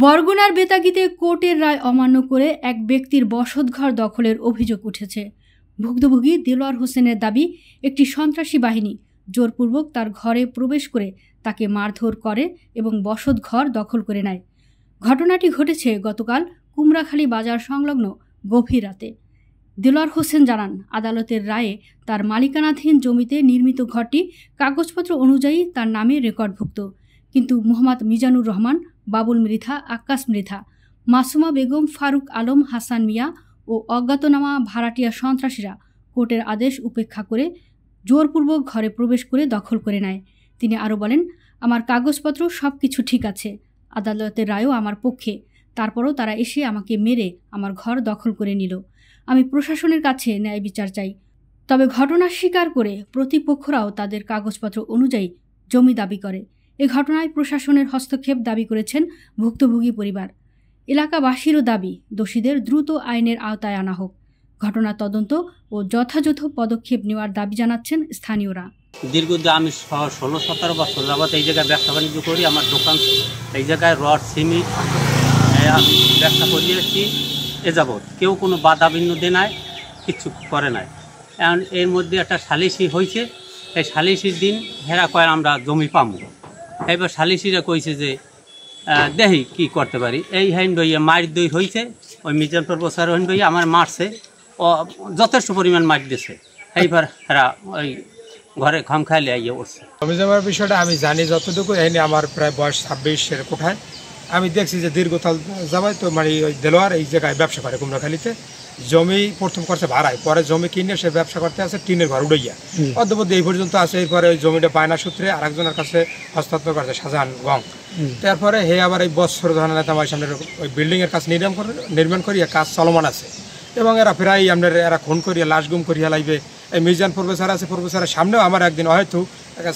বরগুনার বেতাগীতে কোর্টের রায় অমান্য করে এক ব্যক্তির বসতঘর দখলের অভিযোগ উঠেছে। ভুক্তভোগী দেলোয়ার হোসেনের দাবি, একটি সন্ত্রাসী বাহিনী জোরপূর্বক তার ঘরে প্রবেশ করে তাকে মারধর করে এবং বসতঘর দখল করে নেয়। ঘটনাটি ঘটেছে গতকাল কুমড়াখালী বাজার সংলগ্ন গভীর রাতে। দেলোয়ার হোসেন জানান, আদালতের রায়ে তার মালিকানাধীন জমিতে নির্মিত ঘরটি কাগজপত্র অনুযায়ী তার নামে রেকর্ডভুক্ত, কিন্তু মোহাম্মদ মিজানুর রহমান, বাবুল মৃধা, আক্কাস মৃধা, মাসুমা বেগম, ফারুক আলম, হাসান মিয়া ও অজ্ঞাতনামা ভাড়াটিয়া সন্ত্রাসীরা কোর্টের আদেশ উপেক্ষা করে জোরপূর্বক ঘরে প্রবেশ করে দখল করে নেয়। তিনি আরও বলেন, আমার কাগজপত্র সব কিছু ঠিক আছে, আদালতের রায়ও আমার পক্ষে, তারপরও তারা এসে আমাকে মেরে আমার ঘর দখল করে নিল। আমি প্রশাসনের কাছে ন্যায় বিচার চাই। তবে ঘটনা স্বীকার করে প্রতিপক্ষরাও তাদের কাগজপত্র অনুযায়ী জমি দাবি করে। এ ঘটনায় প্রশাসনের হস্তক্ষেপ দাবি করেছেন ভুক্তভোগী পরিবার। এলাকাবাসীরও দাবি, দোষীদের দ্রুত আইনের আওতায় আনা হোক। ঘটনা তদন্ত ও যথাযথ পদক্ষেপ নেওয়ার দাবি জানাচ্ছেন স্থানীয়রা। দীর্ঘদিন আমি 16-17 বছর যাবৎ এই জায়গায় ব্যবসা বাণিজ্য করি। আমার দোকান এই জায়গায় রড সিমেন্ট আমি ব্যবসা করিয়েছি। এ যাবৎ কেউ কোনো বাধা বিঘ্ন নাই, কিচ্ছু করে নাই। এখন এর মধ্যে একটা সালিসি হয়েছে। এই সালিসির দিন হেরা কয় আমরা জমি পাবো। এবার সালিসিরা কইছে যে দেখি কি করতে পারি। এই হাইন দইয়া মার দই হয়েছে, ওই মিজানপুর বসার হাইন দইয়া আমার মারছে, ও যথেষ্ট পরিমাণ মার দিয়েছে। এইবার হেরা ওই ঘরে খাম খাইলে আইয়ে উঠছে। জমি জমার বিষয়টা আমি জানি যতটুকু, এনে আমার প্রায় বয়স 26-এর কোঠায়। আমি দেখছি যে দীর্ঘকাল যাবাই তো মানে ওই দেলোয়ার এই জায়গায় ব্যবসা করে কুমড়াখালীতে। জমি প্রথম করছে ভাড়ায়, পরে জমি কিনে সে ব্যবসা করতে আছে টিনের ঘর উড়াইয়া। অদ্যবধি এই পর্যন্ত আছে। এরপরে ওই জমিটা বায়না সূত্রে আরেকজনের কাছে হস্তান্তর করছে, শাহজাহান গং। তারপরে হে আবার এই বছর ধরনের আমার সামনে ওই বিল্ডিংয়ের কাজ নির্মাণ করিয়া কাজ চলমান আছে এবং এরা প্রায় আপনার এরা খুন করিয়া লাশ গুম করিয়া লাইবে। এই মিজান প্রফেসর আছে, প্রফেসরের সামনেও আমার একদিন হয়তো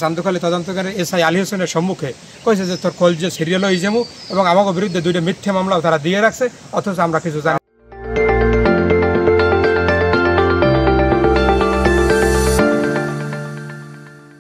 চান্দখালী তদন্তকারী SI আলী হোসেনের সম্মুখে কইছে যে তোর কল যে সিরিয়াল হয়ে যাবো এবং আমাকে বিরুদ্ধে 2টা মিথ্যা মামলাও তারা দিয়ে রাখছে, অথচ আমরা কিছু জানি।